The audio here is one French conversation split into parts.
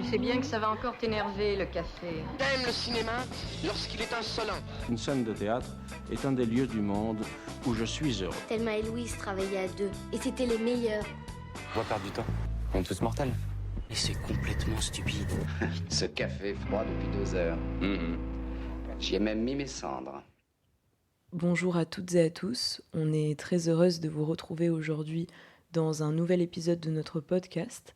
Tu sais bien que ça va encore t'énerver, le café. T'aimes le cinéma lorsqu'il est insolent. Une scène de théâtre est un des lieux du monde où je suis heureux. Thelma et Louise travaillaient à deux, et c'était les meilleurs. On va perdre du temps. On est tous mortels. Et c'est complètement stupide. Ce café froid depuis 2 heures. J'y ai même mis mes cendres. Bonjour à toutes et à tous, on est très heureuse de vous retrouver aujourd'hui dans un nouvel épisode de notre podcast.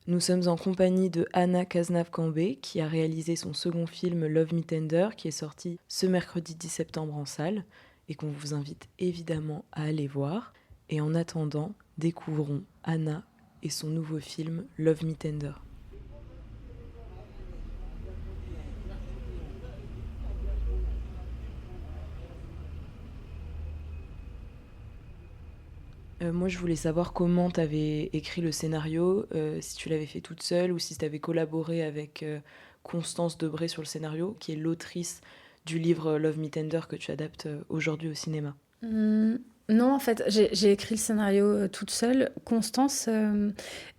Nous sommes en compagnie de Anna Cazenave-Cambé qui a réalisé son second film Love Me Tender qui est sorti ce mercredi 10 septembre en salle et qu'on vous invite évidemment à aller voir. Et en attendant, découvrons Anna et son nouveau film Love Me Tender. Moi, je voulais savoir comment tu avais écrit le scénario, si tu l'avais fait toute seule ou si tu avais collaboré avec Constance Debré sur le scénario, qui est l'autrice du livre Love Me Tender que tu adaptes aujourd'hui au cinéma. Non, en fait, j'ai écrit le scénario toute seule. Constance,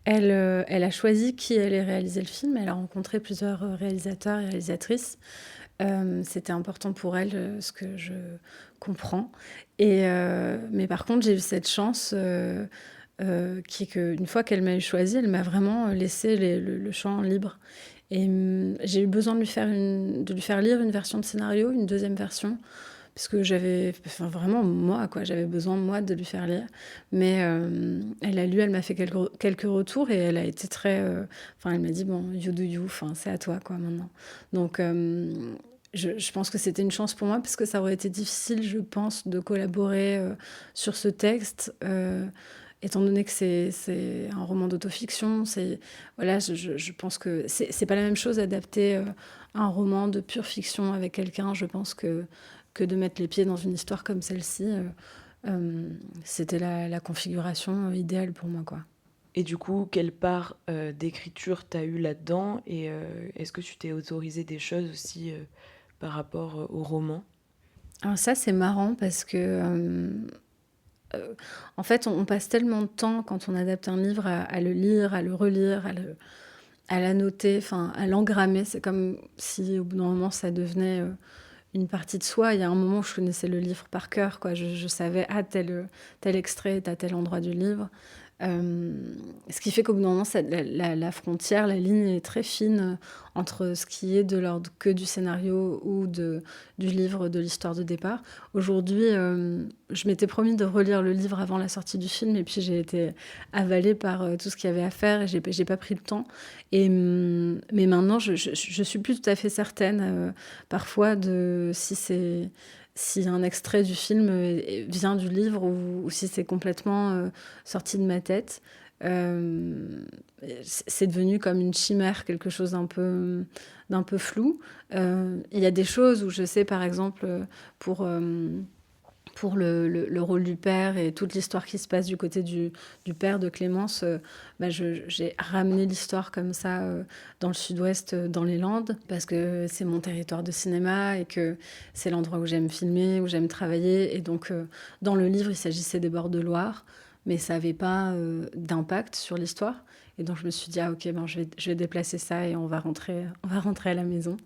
elle a choisi qui allait réaliser le film. Elle a rencontré plusieurs réalisateurs et réalisatrices. C'était important pour elle, ce que je comprends. Mais par contre, j'ai eu cette chance qui est qu'une fois qu'elle m'a choisie, elle m'a vraiment laissé le champ libre. Et j'ai eu besoin de lui faire lire une version de scénario, une deuxième version, parce que j'avais besoin moi de lui faire lire. Mais elle a lu, elle m'a fait quelques retours et elle a été très... elle m'a dit, bon, you do you, c'est à toi, quoi, maintenant. Donc... Je pense que c'était une chance pour moi parce que ça aurait été difficile, je pense, de collaborer sur ce texte, étant donné que c'est un roman d'autofiction. Je pense que c'est pas la même chose d'adapter un roman de pure fiction avec quelqu'un, je pense, que de mettre les pieds dans une histoire comme celle-ci. C'était la configuration idéale pour moi, quoi. Et du coup, quelle part d'écriture t'as eu là-dedans et est-ce que tu t'es autorisé des choses aussi par rapport au roman? Alors ça, c'est marrant parce que, en fait, on passe tellement de temps quand on adapte un livre à le lire, à le relire, à l'annoter, à l'engrammer. C'est comme si au bout d'un moment, ça devenait une partie de soi. Il y a un moment où je connaissais le livre par cœur, quoi. Je savais, tel extrait est à tel endroit du livre. Ce qui fait qu'au bout d'un moment, la frontière, la ligne est très fine entre ce qui est de l'ordre que du scénario ou du livre, de l'histoire de départ. Aujourd'hui, je m'étais promis de relire le livre avant la sortie du film et puis j'ai été avalée par tout ce qu'il y avait à faire et j'ai pas pris le temps. Mais maintenant, je suis plus tout à fait certaine parfois de si un extrait du film vient du livre ou si c'est complètement sorti de ma tête. C'est devenu comme une chimère, quelque chose d'un peu flou. Il y a des choses où je sais, par exemple, pour le rôle du père et toute l'histoire qui se passe du côté du père de Clémence, j'ai ramené l'histoire comme ça dans le sud-ouest, dans les Landes, parce que c'est mon territoire de cinéma et que c'est l'endroit où j'aime filmer, où j'aime travailler. Et donc, dans le livre, il s'agissait des bords de Loire, mais ça n'avait pas d'impact sur l'histoire. Et donc, je me suis dit, je vais déplacer ça et on va rentrer à la maison.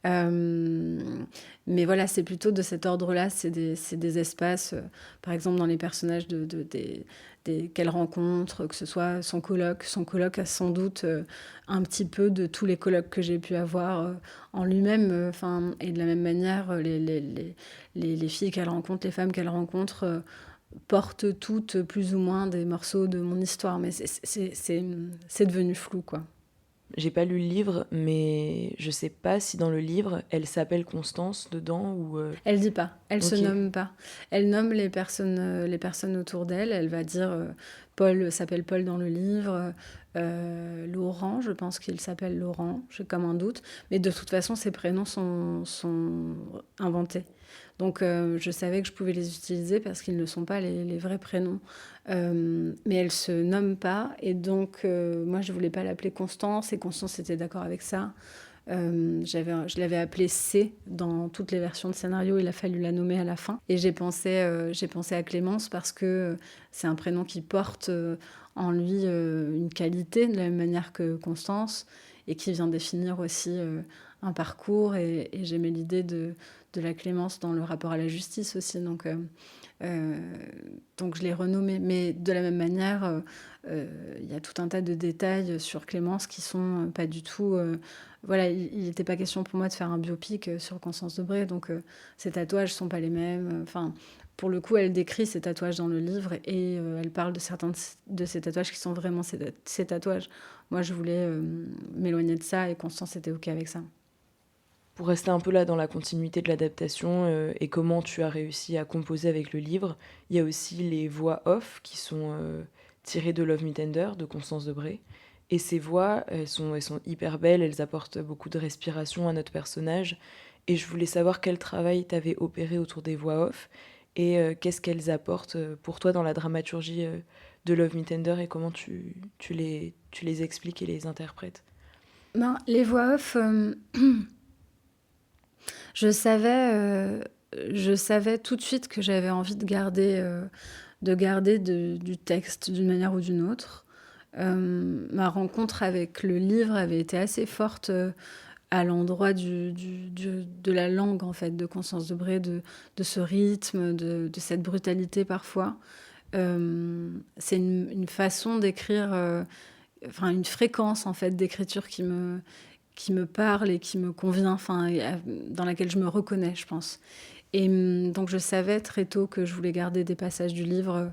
Mais voilà, c'est plutôt de cet ordre-là, c'est des espaces, par exemple dans les personnages qu'elle rencontre, que ce soit son coloc a sans doute un petit peu de tous les colocs que j'ai pu avoir en lui-même, et de la même manière, les filles qu'elle rencontre, les femmes qu'elle rencontre, portent toutes plus ou moins des morceaux de mon histoire, mais c'est devenu flou, quoi. J'ai pas lu le livre, mais je sais pas si dans le livre, elle s'appelle Constance dedans ou... Elle dit pas, elle se Ok. nomme pas. Elle nomme les personnes autour d'elle. Elle va dire Paul s'appelle Paul dans le livre, Laurent, je pense qu'il s'appelle Laurent, j'ai comme un doute. Mais de toute façon, ces prénoms sont inventés. Donc je savais que je pouvais les utiliser parce qu'ils ne sont pas les vrais prénoms. Mais elle se nomme pas. Et donc moi, je voulais pas l'appeler Constance. Et Constance était d'accord avec ça. Je l'avais appelée C dans toutes les versions de scénario. Il a fallu la nommer à la fin. Et j'ai pensé à Clémence parce que c'est un prénom qui porte en lui une qualité de la même manière que Constance. et qui vient définir aussi un parcours. Et j'aimais l'idée de la clémence dans le rapport à la justice aussi. Donc je l'ai renommé. Mais de la même manière, il y a tout un tas de détails sur Clémence qui sont pas du tout... voilà, il n'était pas question pour moi de faire un biopic sur Constance Debré. Donc ses tatouages ne sont pas les mêmes. Enfin, pour le coup, elle décrit ses tatouages dans le livre et elle parle de certains de ses tatouages qui sont vraiment ses tatouages. Moi, je voulais m'éloigner de ça et Constance était OK avec ça. Pour rester un peu là dans la continuité de l'adaptation et comment tu as réussi à composer avec le livre, il y a aussi les voix off qui sont tirées de Love Me Tender de Constance Debré. Et ces voix, elles sont hyper belles, elles apportent beaucoup de respiration à notre personnage. Et je voulais savoir quel travail tu avais opéré autour des voix off et qu'est-ce qu'elles apportent pour toi dans la dramaturgie de Love Me Tender et comment tu les expliques et les interprètes. Ben, les voix off... Je savais tout de suite que j'avais envie de garder du texte d'une manière ou d'une autre. Ma rencontre avec le livre avait été assez forte à l'endroit de la langue, en fait, de Constance Debré, de ce rythme, de cette brutalité parfois. C'est une façon d'écrire, une fréquence, en fait, d'écriture qui me parle et qui me convient, dans laquelle je me reconnais, je pense. Et donc, je savais très tôt que je voulais garder des passages du livre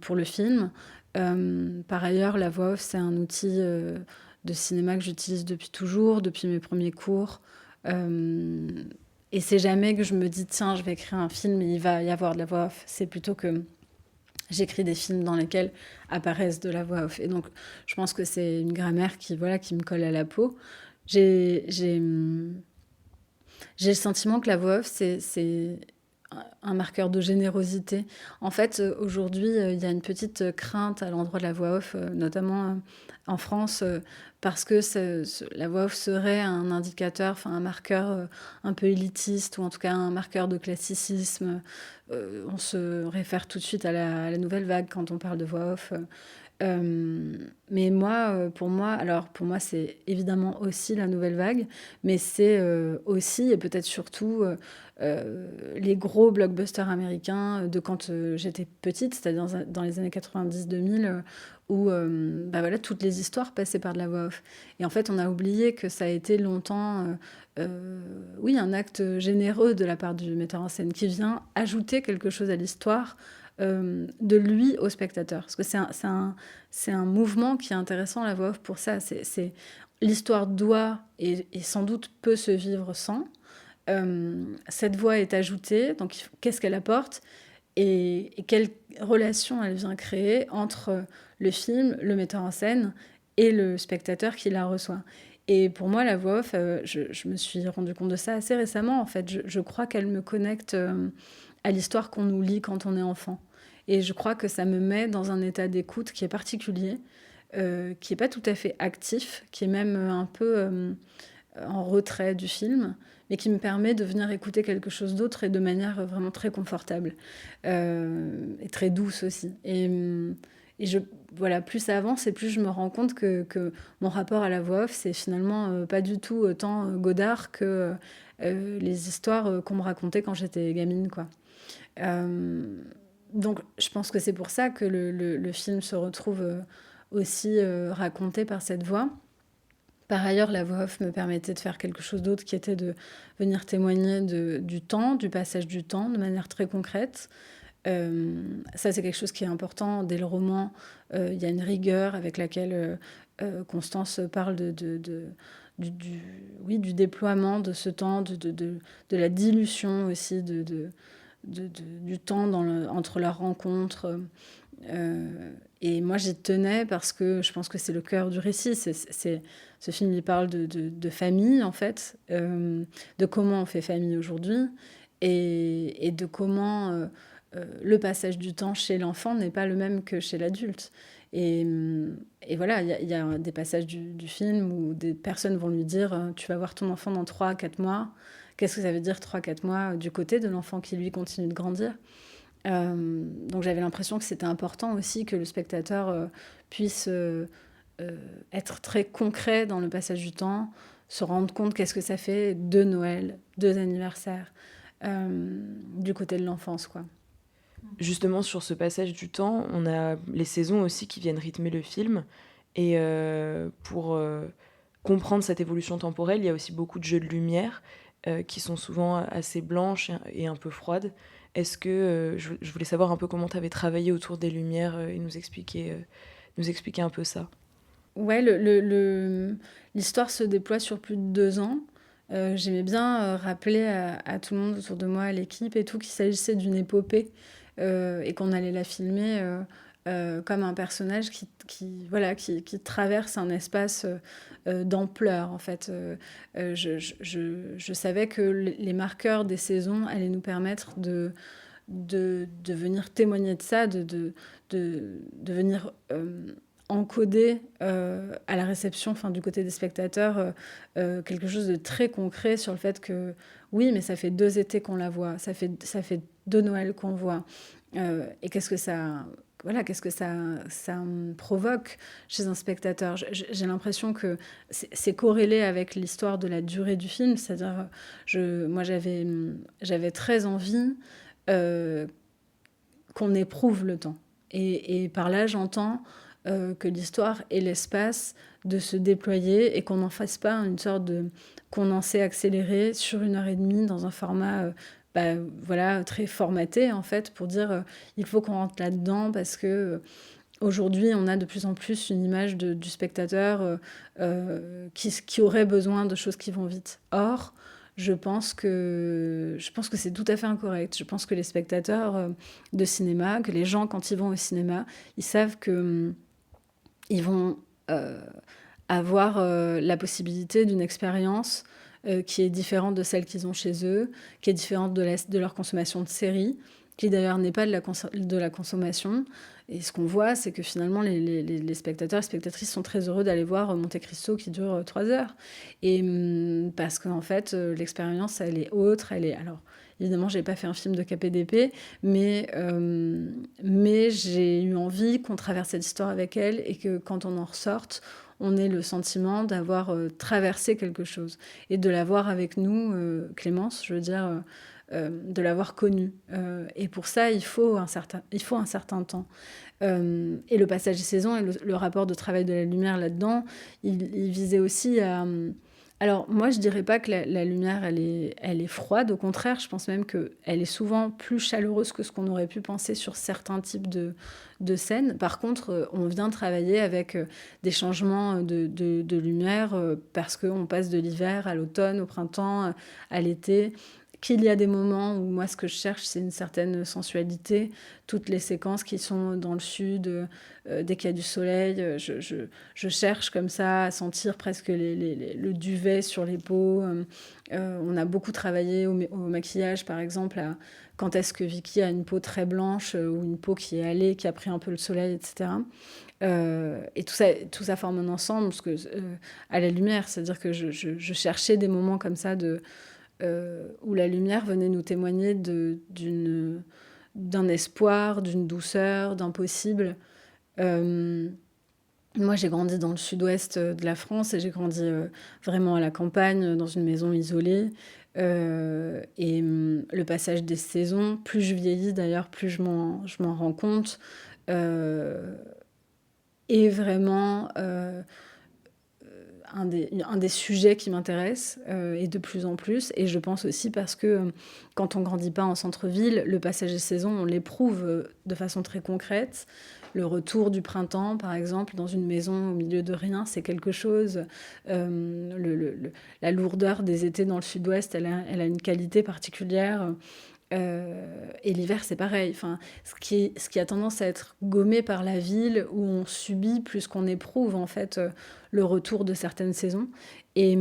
pour le film. Par ailleurs, la voix off, c'est un outil de cinéma que j'utilise depuis toujours, depuis mes premiers cours. Et c'est jamais que je me dis, tiens, je vais écrire un film et il va y avoir de la voix off. C'est plutôt que j'écris des films dans lesquels apparaissent de la voix off. Et donc, je pense que c'est une grammaire qui me colle à la peau. J'ai le sentiment que la voix off, c'est un marqueur de générosité. En fait, aujourd'hui, il y a une petite crainte à l'endroit de la voix off, notamment en France, parce que la voix off serait un indicateur, un marqueur un peu élitiste, ou en tout cas un marqueur de classicisme. On se réfère tout de suite à la nouvelle vague quand on parle de voix off. Mais pour moi, c'est évidemment aussi la nouvelle vague, mais c'est aussi et peut-être surtout les gros blockbusters américains de quand j'étais petite, c'est-à-dire dans les années 90-2000, où toutes les histoires passaient par de la voix off. Et en fait, on a oublié que ça a été longtemps, un acte généreux de la part du metteur en scène qui vient ajouter quelque chose à l'histoire, de lui au spectateur. Parce que c'est un mouvement qui est intéressant, la voix off, pour ça. L'histoire doit et sans doute peut se vivre sans. Cette voix est ajoutée, donc qu'est-ce qu'elle apporte et quelle relation elle vient créer entre le film, le metteur en scène et le spectateur qui la reçoit. Et pour moi, la voix off, je me suis rendu compte de ça assez récemment. En fait, je crois qu'elle me connecte à l'histoire qu'on nous lit quand on est enfant. Et je crois que ça me met dans un état d'écoute qui est particulier, qui n'est pas tout à fait actif, qui est même un peu en retrait du film, mais qui me permet de venir écouter quelque chose d'autre et de manière vraiment très confortable et très douce aussi. Et plus ça avance et plus je me rends compte que mon rapport à la voix off, c'est finalement pas du tout autant Godard que les histoires qu'on me racontait quand j'étais gamine, quoi. Donc je pense que c'est pour ça que le film se retrouve aussi raconté par cette voix. Par ailleurs, la voix off me permettait de faire quelque chose d'autre qui était de venir témoigner du temps, du passage du temps, de manière très concrète. Ça, c'est quelque chose qui est important. Dès le roman, il y a une rigueur avec laquelle Constance parle du déploiement de ce temps, de la dilution aussi du temps entre leurs rencontres. Et moi, j'y tenais parce que je pense que c'est le cœur du récit. Ce film, il parle de famille, en fait, de comment on fait famille aujourd'hui et de comment le passage du temps chez l'enfant n'est pas le même que chez l'adulte. Et voilà, il y a des passages du film où des personnes vont lui dire « Tu vas voir ton enfant dans 3-4 mois ». Qu'est-ce que ça veut dire 3-4 mois du côté de l'enfant qui, lui, continue de grandir ? Donc j'avais l'impression que c'était important aussi que le spectateur puisse être très concret dans le passage du temps, se rendre compte qu'est-ce que ça fait 2 Noël, 2 anniversaires, du côté de l'enfance, quoi. Justement, sur ce passage du temps, on a les saisons aussi qui viennent rythmer le film. Et pour comprendre cette évolution temporelle, il y a aussi beaucoup de jeux de lumière qui sont souvent assez blanches et un peu froides. Est-ce que je voulais savoir un peu comment tu avais travaillé autour des lumières et nous expliquer un peu ça. Ouais, l'histoire se déploie sur plus de 2 ans. J'aimais bien rappeler à tout le monde autour de moi, à l'équipe et tout, qu'il s'agissait d'une épopée et qu'on allait la filmer comme un personnage qui traverse un espace d'ampleur, en fait. Je savais que les marqueurs des saisons allaient nous permettre de venir témoigner de ça, de venir encoder à la réception, du côté des spectateurs, quelque chose de très concret sur le fait que oui, mais ça fait 2 étés qu'on la voit, ça fait 2 Noëls qu'on voit. Et qu'est-ce que ça me provoque chez un spectateur. J'ai l'impression que c'est corrélé avec l'histoire de la durée du film, c'est-à-dire moi j'avais très envie qu'on éprouve le temps. Et par là, j'entends que l'histoire ait l'espace de se déployer et qu'on n'en fasse pas une sorte de condensé accéléré sur 1h30 dans un format très formaté, en fait, pour dire il faut qu'on rentre là-dedans parce que aujourd'hui, on a de plus en plus une image du spectateur qui aurait besoin de choses qui vont vite. Or, je pense que c'est tout à fait incorrect. Je pense que les spectateurs de cinéma, que les gens, quand ils vont au cinéma, ils savent que ils vont avoir la possibilité d'une expérience qui est différente de celle qu'ils ont chez eux, qui est différente de leur consommation de séries, qui d'ailleurs n'est pas de la consommation. Et ce qu'on voit, c'est que finalement, les spectateurs et spectatrices sont très heureux d'aller voir Monte Cristo qui dure 3 heures. Et parce qu'en fait, l'expérience, elle est autre. Alors, évidemment, je n'ai pas fait un film de KPDP, mais j'ai eu envie qu'on traverse cette histoire avec elle et que quand on en ressorte, on ait le sentiment d'avoir traversé quelque chose et de l'avoir avec nous, Clémence, je veux dire, de l'avoir connue. Et pour ça, il faut un certain temps. Et le passage des saisons et le rapport de travail de la lumière là-dedans, il visait aussi à... Alors, moi, je dirais pas que la lumière, elle est froide. Au contraire, je pense même qu'elle est souvent plus chaleureuse que ce qu'on aurait pu penser sur certains types de scènes. Par contre, on vient travailler avec des changements de lumière parce qu'on passe de l'hiver à l'automne, au printemps, à l'été. Qu'il y a des moments où moi, ce que je cherche, c'est une certaine sensualité. Toutes les séquences qui sont dans le sud, dès qu'il y a du soleil, je cherche comme ça à sentir presque le duvet sur les peaux. On a beaucoup travaillé au maquillage, par exemple, quand est-ce que Vicky a une peau très blanche ou une peau qui est hâlée, qui a pris un peu le soleil, etc. Et tout ça forme un ensemble, parce que, à la lumière, c'est-à-dire que je cherchais des moments comme ça où la lumière venait nous témoigner d'un espoir, d'une douceur, d'un possible. Moi, j'ai grandi dans le sud-ouest de la France et j'ai grandi vraiment à la campagne, dans une maison isolée. Et le passage des saisons, plus je vieillis d'ailleurs, plus je m'en rends compte, est vraiment... un des sujets qui m'intéresse et de plus en plus. Et je pense aussi parce que quand on ne grandit pas en centre-ville, le passage des saisons, on l'éprouve de façon très concrète. Le retour du printemps, par exemple, dans une maison au milieu de rien, c'est quelque chose. La lourdeur des étés dans le sud-ouest, elle a une qualité particulière. Et l'hiver, c'est pareil. Enfin, ce qui a tendance à être gommé par la ville, où on subit plus qu'on éprouve, en fait, le retour de certaines saisons. Et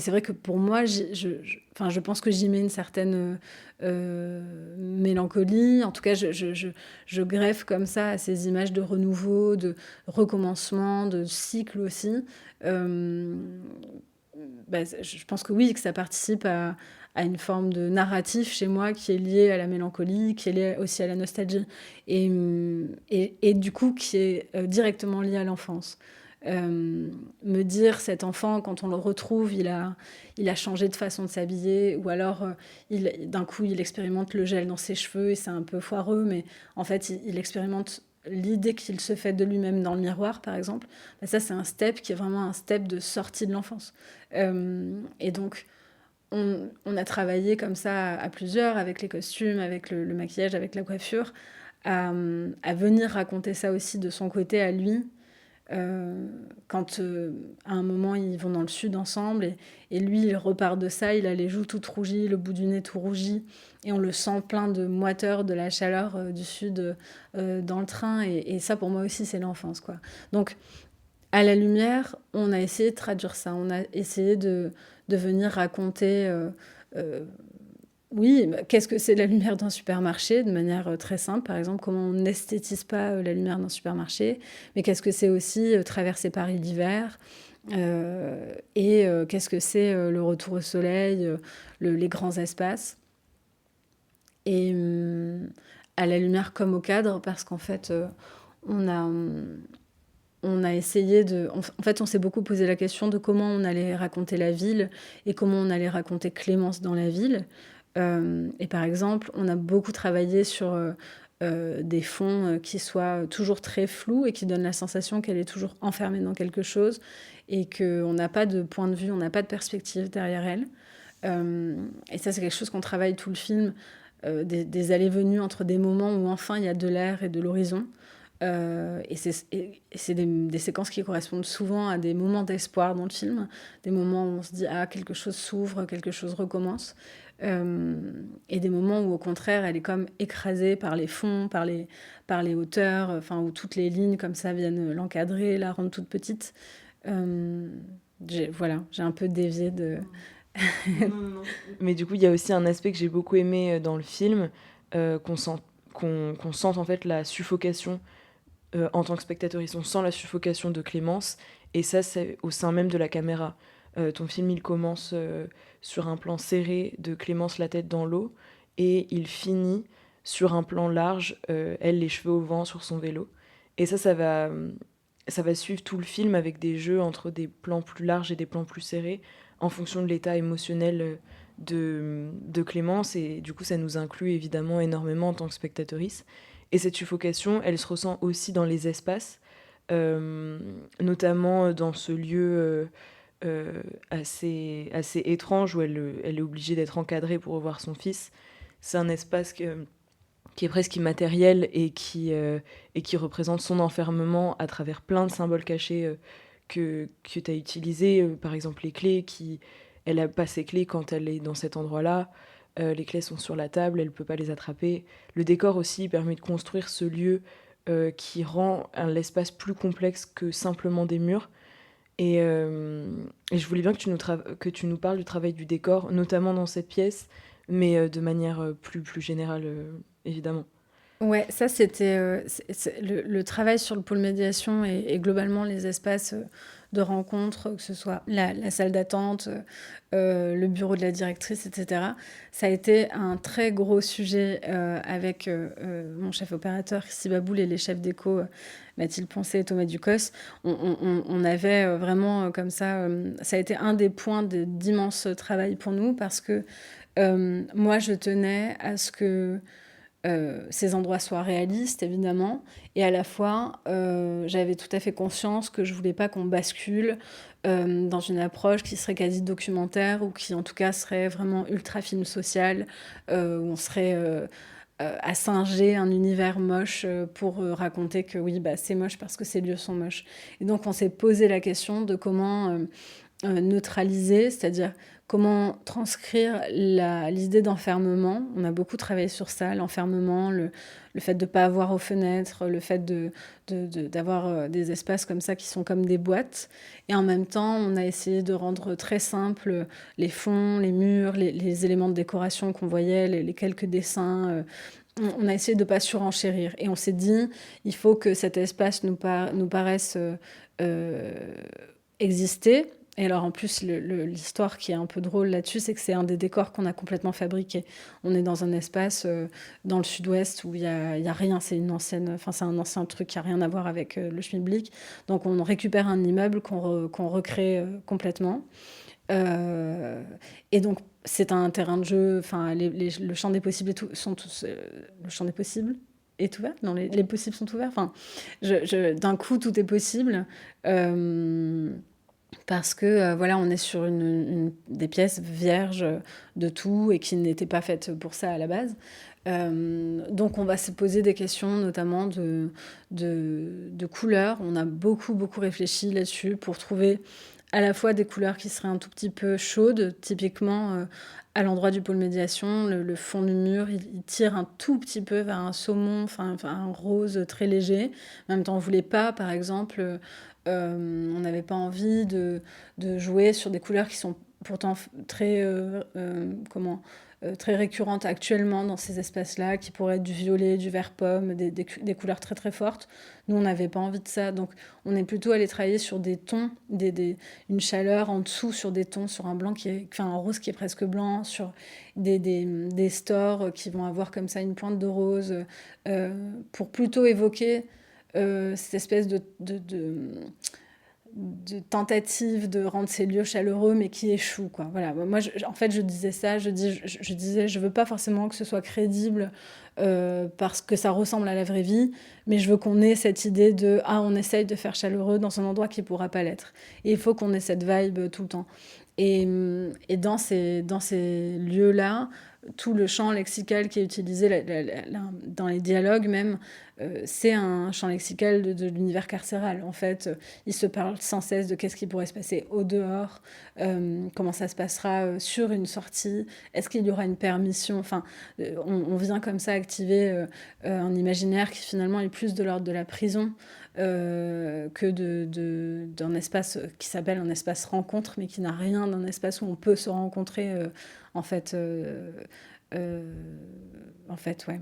c'est vrai que pour moi, je pense que j'y mets une certaine mélancolie. En tout cas, je greffe comme ça à ces images de renouveau, de recommencement, de cycle aussi. Je pense que oui, que ça participe à une forme de narratif chez moi qui est lié à la mélancolie, qui est lié aussi à la nostalgie, et du coup qui est directement lié à l'enfance. me dire cet enfant, quand on le retrouve, il a changé de façon de s'habiller, ou alors d'un coup il expérimente le gel dans ses cheveux et c'est un peu foireux, mais en fait il expérimente l'idée qu'il se fait de lui-même dans le miroir, par exemple. Ben ça, c'est un step qui est vraiment un step de sortie de l'enfance. Et donc on a travaillé comme ça à plusieurs, avec les costumes, avec le maquillage, avec la coiffure, à venir raconter ça aussi de son côté à lui. Quand à un moment ils vont dans le sud ensemble et lui il repart de ça, il a les joues toutes rougies, le bout du nez tout rougi et on le sent plein de moiteur, de la chaleur du sud dans le train et ça pour moi aussi c'est l'enfance, quoi. Donc à la lumière on a essayé de traduire ça, on a essayé de venir raconter oui, qu'est-ce que c'est la lumière d'un supermarché, de manière très simple, par exemple, comment on n'esthétise pas la lumière d'un supermarché, mais qu'est-ce que c'est aussi traverser Paris l'hiver, et qu'est-ce que c'est le retour au soleil, les grands espaces, et à la lumière comme au cadre, parce qu'en fait, on a essayé de... En fait, on s'est beaucoup posé la question de comment on allait raconter la ville et comment on allait raconter Clémence dans la ville. Et par exemple, on a beaucoup travaillé sur des fonds qui soient toujours très flous et qui donnent la sensation qu'elle est toujours enfermée dans quelque chose et qu'on n'a pas de point de vue, on n'a pas de perspective derrière elle. Et ça, c'est quelque chose qu'on travaille tout le film, des allées-venues entre des moments où enfin il y a de l'air et de l'horizon. Et c'est des séquences qui correspondent souvent à des moments d'espoir dans le film, des moments où on se dit « Ah, quelque chose s'ouvre, quelque chose recommence ». Et des moments où au contraire elle est comme écrasée par les fonds, par les hauteurs, enfin où toutes les lignes comme ça viennent l'encadrer, la rendre toute petite. J'ai un peu dévié de... Non. Mais du coup il y a aussi un aspect que j'ai beaucoup aimé dans le film, qu'on sente en fait la suffocation en tant que spectateur, on sent la suffocation de Clémence et ça c'est au sein même de la caméra. Ton film, il commence sur un plan serré de Clémence la tête dans l'eau et il finit sur un plan large, elle les cheveux au vent sur son vélo. Et ça va suivre tout le film avec des jeux entre des plans plus larges et des plans plus serrés en fonction de l'état émotionnel de Clémence et du coup ça nous inclut évidemment énormément en tant que spectatrice. Et cette suffocation, elle se ressent aussi dans les espaces, notamment dans ce lieu... assez étrange où elle est obligée d'être encadrée pour revoir son fils. C'est un espace qui est presque immatériel et qui représente son enfermement à travers plein de symboles cachés que tu as utilisés. Par exemple, les clés, elle n'a pas ses clés quand elle est dans cet endroit-là. Les clés sont sur la table, elle ne peut pas les attraper. Le décor aussi permet de construire ce lieu qui rend l'espace plus complexe que simplement des murs. Et je voulais bien que tu nous parles du travail du décor, notamment dans cette pièce, mais de manière plus générale, évidemment. Ouais, ça c'était le travail sur le pôle médiation et globalement les espaces de rencontre, que ce soit la salle d'attente, le bureau de la directrice, etc. Ça a été un très gros sujet avec mon chef opérateur Christy Baboul et les chefs déco Mathilde Poncet et Thomas Ducos. On avait vraiment comme ça... ça a été un des points d'immense travail pour nous parce que moi je tenais à ce que ces endroits soient réalistes, évidemment, et à la fois, j'avais tout à fait conscience que je voulais pas qu'on bascule dans une approche qui serait quasi documentaire ou qui, en tout cas, serait vraiment ultra film social, où on serait à singer un univers moche pour raconter que oui, bah, c'est moche parce que ces lieux sont moches. Et donc, on s'est posé la question de comment neutraliser, c'est-à-dire comment transcrire l'idée d'enfermement. On a beaucoup travaillé sur ça, l'enfermement, le fait de ne pas avoir aux fenêtres, le fait d'avoir des espaces comme ça qui sont comme des boîtes. Et en même temps, on a essayé de rendre très simple les fonds, les murs, les éléments de décoration qu'on voyait, les quelques dessins. On a essayé de ne pas surenchérir. Et on s'est dit, il faut que cet espace nous paraisse exister, Et alors en plus, l'histoire qui est un peu drôle là-dessus, c'est que c'est un des décors qu'on a complètement fabriqué. On est dans un espace dans le sud-ouest où il y a rien, c'est un ancien truc qui a rien à voir avec le Schmilblick. Donc on récupère un immeuble qu'on recrée complètement. Et donc c'est un terrain de jeu, enfin le champ des possibles le champ des possibles est ouvert. Non, les possibles sont ouverts. Enfin, d'un coup tout est possible. Parce que voilà, on est sur des pièces vierges de tout et qui n'étaient pas faites pour ça à la base. Donc on va se poser des questions notamment de couleurs. On a beaucoup réfléchi là-dessus pour trouver à la fois des couleurs qui seraient un tout petit peu chaudes. Typiquement, à l'endroit du pôle médiation, le fond du mur, il tire un tout petit peu vers un saumon, enfin un rose très léger. En même temps, on ne voulait pas, par exemple... on n'avait pas envie de jouer sur des couleurs qui sont pourtant très récurrentes actuellement dans ces espaces-là, qui pourraient être du violet, du vert pomme, des couleurs très très fortes. Nous, on n'avait pas envie de ça. Donc, on est plutôt allé travailler sur des tons, une chaleur en dessous sur des tons, sur un rose qui est presque blanc, sur des stores qui vont avoir comme ça une pointe de rose, pour plutôt évoquer cette espèce de tentative de rendre ces lieux chaleureux, mais qui échoue, quoi. Voilà. Moi, je disais ça, je disais, je veux pas forcément que ce soit crédible parce que ça ressemble à la vraie vie, mais je veux qu'on ait cette idée de on essaye de faire chaleureux dans un endroit qui pourra pas l'être. Et il faut qu'on ait cette vibe tout le temps. Et dans ces lieux-là, tout le champ lexical qui est utilisé dans les dialogues même, c'est un champ lexical de l'univers carcéral. En fait, il se parle sans cesse de qu'est-ce qui pourrait se passer au dehors, comment ça se passera sur une sortie, est-ce qu'il y aura une permission. Enfin, on vient comme ça activer un imaginaire qui finalement est plus de l'ordre de la prison que d'un espace qui s'appelle un espace rencontre, mais qui n'a rien d'un espace où on peut se rencontrer en fait, ouais.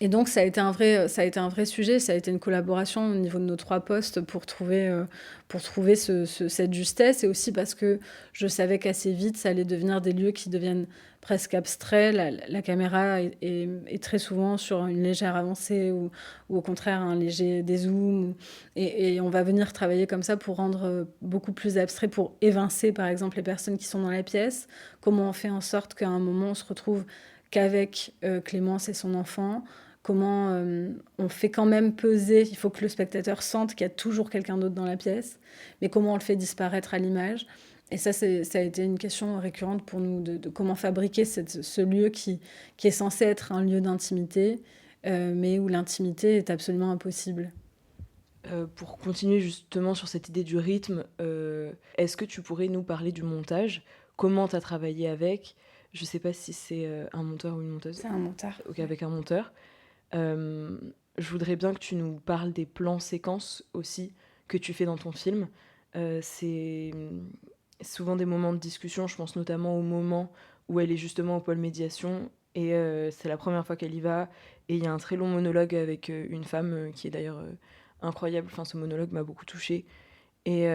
Et donc ça a été un vrai sujet, ça a été une collaboration au niveau de nos 3 postes pour trouver cette justesse, et aussi parce que je savais qu'assez vite ça allait devenir des lieux qui deviennent presque abstraits. La caméra est très souvent sur une légère avancée ou au contraire un léger dézoom, et on va venir travailler comme ça pour rendre beaucoup plus abstrait, pour évincer par exemple les personnes qui sont dans la pièce. Comment on fait en sorte qu'à un moment on se retrouve qu'avec Clémence et son enfant, comment on fait quand même peser, il faut que le spectateur sente qu'il y a toujours quelqu'un d'autre dans la pièce, mais comment on le fait disparaître à l'image. Et ça a été une question récurrente pour nous, de comment fabriquer ce lieu qui est censé être un lieu d'intimité, mais où l'intimité est absolument impossible. Pour continuer justement sur cette idée du rythme, est-ce que tu pourrais nous parler du montage ? Comment tu as travaillé avec ? Je ne sais pas si c'est un monteur ou une monteuse. C'est un monteur. Ok, avec un monteur. Je voudrais bien que tu nous parles des plans séquences aussi que tu fais dans ton film. C'est souvent des moments de discussion, je pense notamment au moment où elle est justement au pôle médiation, et c'est la première fois qu'elle y va, et il y a un très long monologue avec une femme qui est d'ailleurs incroyable. Enfin, ce monologue m'a beaucoup touchée, et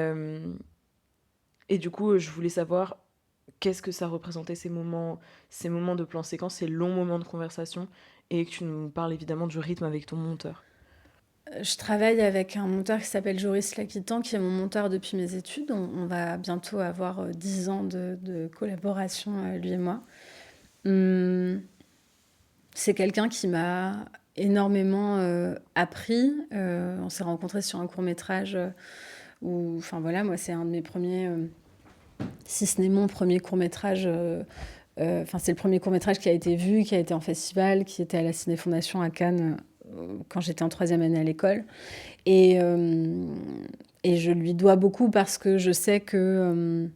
du coup je voulais savoir qu'est-ce que ça représentait, ces moments de plan séquence, ces longs moments de conversation, et que tu nous parles évidemment du rythme avec ton monteur. Je travaille avec un monteur qui s'appelle Joris Laquitan, qui est mon monteur depuis mes études. On va bientôt avoir 10 ans de collaboration, lui et moi. C'est quelqu'un qui m'a énormément appris. On s'est rencontrés sur un court-métrage où, enfin voilà, moi c'est un de mes premiers, si ce n'est mon premier court-métrage. C'est le premier court-métrage qui a été vu, qui a été en festival, qui était à la Ciné-Fondation à Cannes quand j'étais en 3e année à l'école. Et je lui dois beaucoup parce que je sais que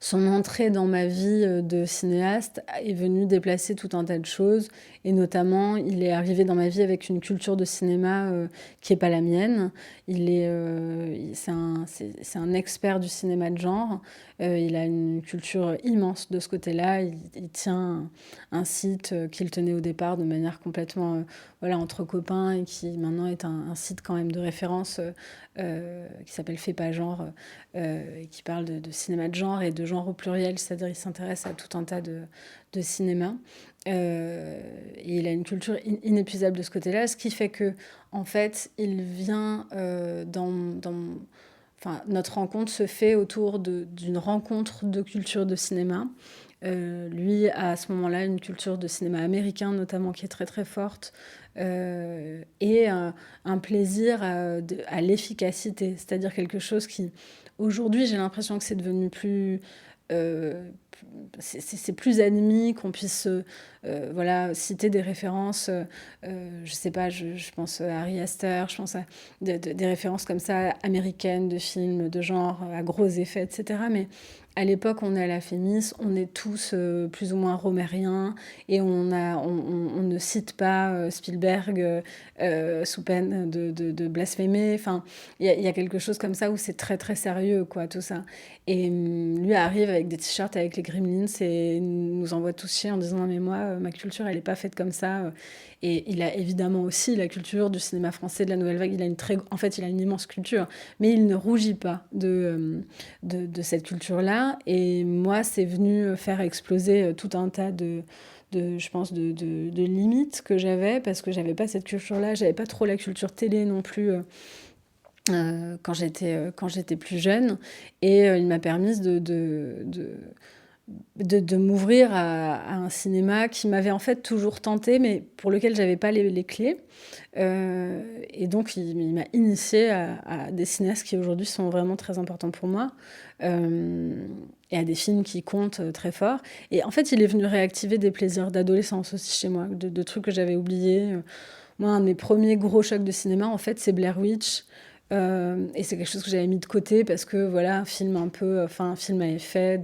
son entrée dans ma vie de cinéaste est venue déplacer tout un tas de choses. Et notamment, il est arrivé dans ma vie avec une culture de cinéma qui n'est pas la mienne. C'est un c'est un expert du cinéma de genre. Il a une culture immense de ce côté-là. Il tient un site qu'il tenait au départ de manière complètement entre copains et qui maintenant est un site quand même de référence qui s'appelle Fais pas genre et qui parle de cinéma de genre et de genre au pluriel, c'est-à-dire il s'intéresse à tout un tas de cinéma. Et il a une culture inépuisable de ce côté-là, ce qui fait que en fait, il vient notre rencontre se fait autour d'une rencontre de culture de cinéma. Lui a à ce moment-là une culture de cinéma américain notamment qui est très très forte et un plaisir à l'efficacité, c'est-à-dire quelque chose qui aujourd'hui j'ai l'impression que c'est devenu plus c'est plus admis qu'on puisse citer des références je sais pas, je pense à Ari Aster, je pense à des références comme ça américaines de films de genre à gros effets, etc. Mais à l'époque, on est à la Fémis, on est tous plus ou moins romériens et on ne cite pas Spielberg sous peine de blasphémer. Enfin, il y a quelque chose comme ça où c'est très très sérieux, quoi, tout ça. Et lui arrive avec des t-shirts avec les Gremlins et nous envoie tous chier en disant non mais moi, ma culture, elle est pas faite comme ça. Et il a évidemment aussi la culture du cinéma français, de la Nouvelle Vague. Il a une immense culture, mais il ne rougit pas de cette culture-là. Et moi, c'est venu faire exploser tout un tas de limites que j'avais, parce que j'avais pas cette culture-là. J'avais pas trop la culture télé non plus quand j'étais plus jeune. Et il m'a permis de m'ouvrir à un cinéma qui m'avait en fait toujours tenté, mais pour lequel j'avais pas les clés. Et donc, il m'a initiée à des cinéastes qui aujourd'hui sont vraiment très importants pour moi, et à des films qui comptent très fort. Et en fait, il est venu réactiver des plaisirs d'adolescence aussi chez moi, de trucs que j'avais oubliés. Moi, un de mes premiers gros chocs de cinéma, en fait, c'est Blair Witch. Et c'est quelque chose que j'avais mis de côté parce que voilà, un film à effet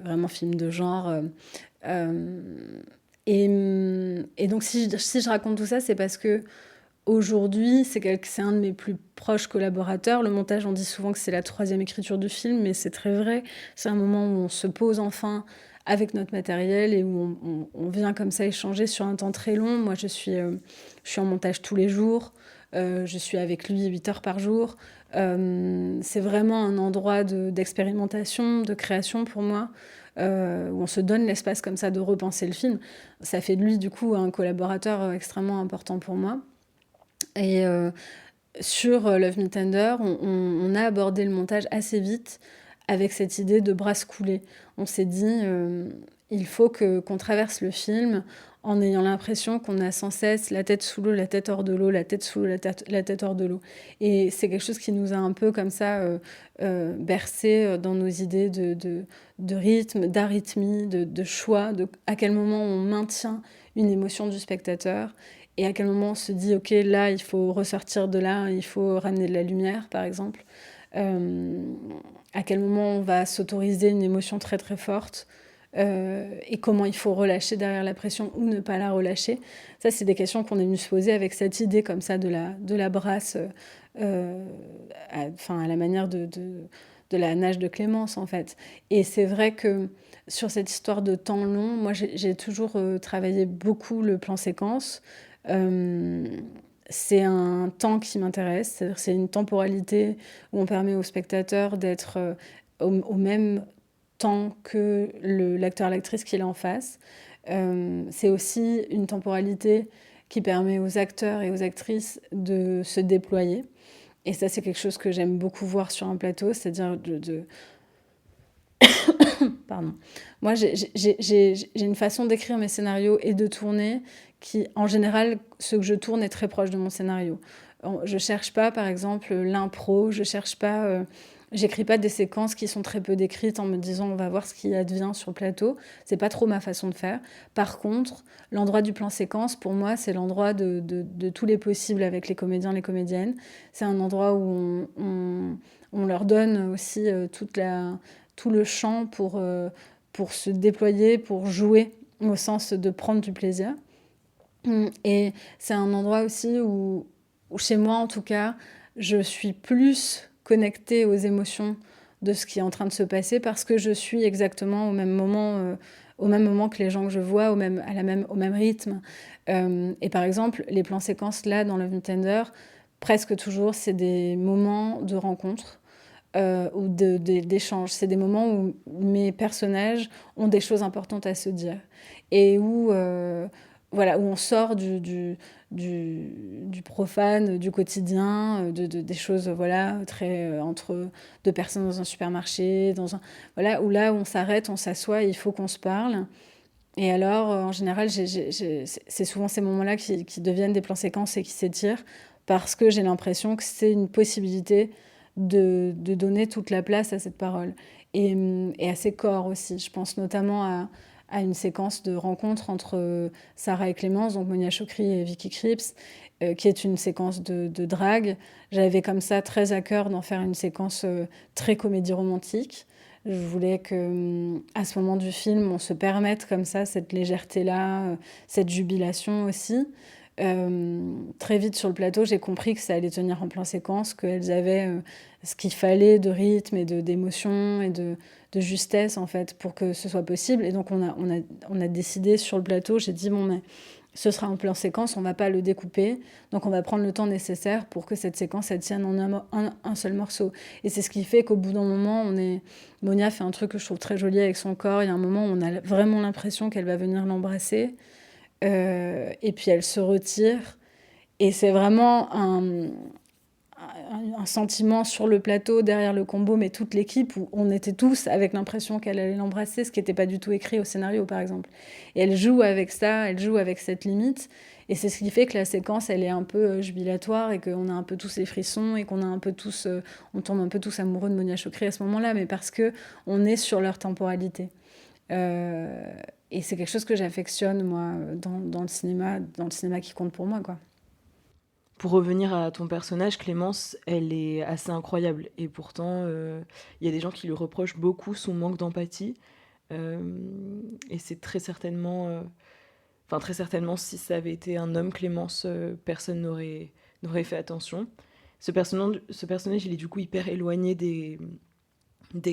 vraiment film de genre. Et donc si je raconte tout ça, c'est parce que aujourd'hui, c'est un de mes plus proches collaborateurs. Le montage, on dit souvent que c'est la 3e écriture du film, mais c'est très vrai. C'est un moment où on se pose enfin avec notre matériel et où on vient comme ça échanger sur un temps très long. Moi, je suis en montage tous les jours. Je suis avec lui 8 heures par jour. C'est vraiment un endroit d'expérimentation, de création pour moi, où on se donne l'espace comme ça de repenser le film. Ça fait de lui, du coup, un collaborateur extrêmement important pour moi. Et sur Love Me Tender, on a abordé le montage assez vite avec cette idée de brasse coulée. On s'est dit, il faut qu'on traverse le film en ayant l'impression qu'on a sans cesse la tête sous l'eau, la tête hors de l'eau, la tête sous l'eau, la tête hors de l'eau. Et c'est quelque chose qui nous a un peu comme ça bercé dans nos idées de rythme, d'arythmie, de choix, à quel moment on maintient une émotion du spectateur et à quel moment on se dit, ok, là, il faut ressortir de là, il faut ramener de la lumière, par exemple. À quel moment on va s'autoriser une émotion très très forte. Et comment il faut relâcher derrière la pression ou ne pas la relâcher. Ça, c'est des questions qu'on est venu se poser avec cette idée comme ça de la brasse, à la manière de la nage de Clémence, en fait. Et c'est vrai que sur cette histoire de temps long, moi, j'ai toujours travaillé beaucoup le plan séquence. C'est un temps qui m'intéresse, c'est-à-dire c'est une temporalité où on permet au spectateur d'être au même temps que l'acteur, l'actrice qu'il a en face. C'est aussi une temporalité qui permet aux acteurs et aux actrices de se déployer. Et ça, c'est quelque chose que j'aime beaucoup voir sur un plateau, c'est-à-dire Pardon. Moi, j'ai une façon d'écrire mes scénarios et de tourner qui, en général, ce que je tourne est très proche de mon scénario. Je cherche pas, par exemple, l'impro, j'écris pas des séquences qui sont très peu décrites en me disant on va voir ce qui advient sur le plateau. C'est pas trop ma façon de faire. Par contre, l'endroit du plan séquence, pour moi, c'est l'endroit de tous les possibles avec les comédiens, les comédiennes. C'est un endroit où on leur donne aussi tout le champ pour se déployer, pour jouer, au sens de prendre du plaisir. Et c'est un endroit aussi où chez moi, en tout cas, je suis plus connectée aux émotions de ce qui est en train de se passer parce que je suis exactement au même moment que les gens que je vois, au même rythme. Et par exemple, les plans séquences là dans Love Me Tender, presque toujours, c'est des moments de rencontre ou d'échange. C'est des moments où mes personnages ont des choses importantes à se dire et où on sort du profane, du quotidien, des choses très entre deux personnes dans un supermarché, où là où on s'arrête, on s'assoit, et il faut qu'on se parle. Et alors, en général, c'est souvent ces moments-là qui deviennent des plans séquences et qui s'étirent parce que j'ai l'impression que c'est une possibilité de donner toute la place à cette parole et à ces corps aussi. Je pense notamment à une séquence de rencontre entre Sarah et Clémence, donc Monia Chokri et Vicky Krieps, qui est une séquence de drague. J'avais comme ça très à cœur d'en faire une séquence très comédie romantique. Je voulais qu'à ce moment du film, on se permette comme ça cette légèreté-là, cette jubilation aussi. Très vite sur le plateau, j'ai compris que ça allait tenir en plan séquence, qu'elles avaient ce qu'il fallait de rythme et d'émotion et de justesse en fait pour que ce soit possible. Et donc on a décidé sur le plateau, j'ai dit mais ce sera en plan séquence, on va pas le découper, donc on va prendre le temps nécessaire pour que cette séquence elle tienne en un seul morceau. Et c'est ce qui fait qu'au bout d'un moment, Monia fait un truc que je trouve très joli avec son corps. Il y a un moment où on a vraiment l'impression qu'elle va venir l'embrasser, et puis elle se retire, et c'est vraiment un sentiment sur le plateau, derrière le combo, mais toute l'équipe, où on était tous avec l'impression qu'elle allait l'embrasser, ce qui n'était pas du tout écrit au scénario, par exemple. Et elle joue avec ça, elle joue avec cette limite, et c'est ce qui fait que la séquence, elle est un peu jubilatoire, et qu'on a un peu tous les frissons, et qu'on a un peu tous, on tombe un peu tous amoureux de Monia Chokri à ce moment-là, mais parce qu'on est sur leur temporalité. Et c'est quelque chose que j'affectionne, moi, dans le cinéma qui compte pour moi, quoi. Pour revenir à ton personnage, Clémence, elle est assez incroyable. Et pourtant, y a des gens qui lui reprochent beaucoup son manque d'empathie. Et c'est très certainement... très certainement, si ça avait été un homme, Clémence, personne n'aurait fait attention. Ce personnage, il est du coup hyper éloigné des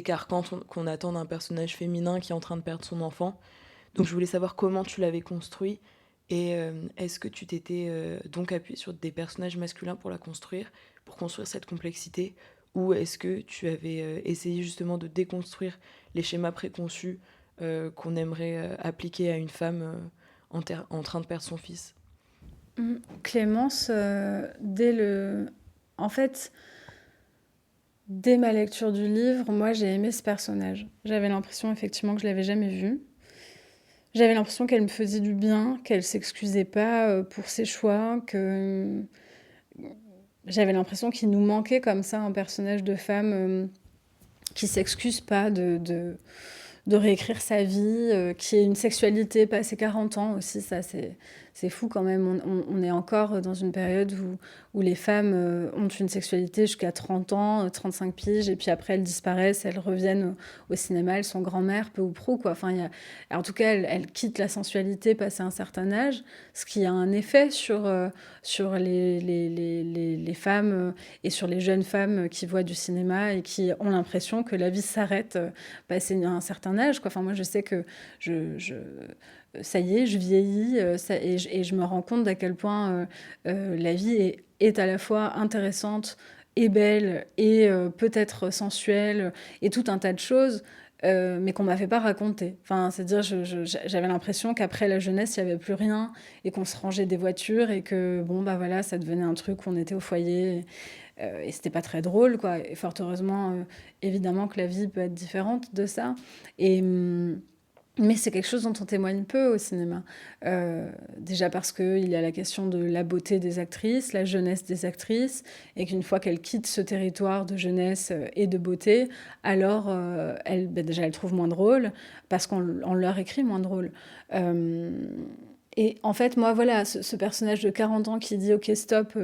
carcans qu'on attend d'un personnage féminin qui est en train de perdre son enfant. Donc je voulais savoir comment tu l'avais construit. Et est-ce que tu t'étais donc appuyé sur des personnages masculins pour construire cette complexité, ou est-ce que tu avais essayé justement de déconstruire les schémas préconçus qu'on aimerait appliquer à une femme en train de perdre son fils ? Clémence, dès ma lecture du livre, moi j'ai aimé ce personnage. J'avais l'impression effectivement que je l'avais jamais vu. J'avais l'impression qu'elle me faisait du bien, qu'elle s'excusait pas pour ses choix, que j'avais l'impression qu'il nous manquait comme ça un personnage de femme qui s'excuse pas de réécrire sa vie, qui ait une sexualité passé 40 ans aussi. Ça c'est fou quand même. On est encore dans une période où les femmes ont une sexualité jusqu'à 30 ans, 35 piges, et puis après elles disparaissent, elles reviennent au cinéma, elles sont grand-mères, peu ou prou, quoi. En tout cas, elles quittent la sensualité passé un certain âge, ce qui a un effet sur les femmes et sur les jeunes femmes qui voient du cinéma et qui ont l'impression que la vie s'arrête passé un certain âge, quoi. Moi, je sais que ça y est, je vieillis, et je me rends compte d'à quel point la vie est à la fois intéressante et belle et peut-être sensuelle et tout un tas de choses, mais qu'on ne m'avait pas raconté. C'est-à-dire, j'avais l'impression qu'après la jeunesse, il n'y avait plus rien et qu'on se rangeait des voitures et que, ça devenait un truc où on était au foyer et c'était pas très drôle, quoi. Et fort heureusement, évidemment que la vie peut être différente de ça. Mais c'est quelque chose dont on témoigne peu au cinéma. Déjà parce qu'il y a la question de la beauté des actrices, la jeunesse des actrices, et qu'une fois qu'elles quittent ce territoire de jeunesse et de beauté, alors déjà elles trouvent moins drôle, parce qu'on leur écrit moins drôle. Et en fait, moi, voilà, ce personnage de 40 ans qui dit « Ok, stop,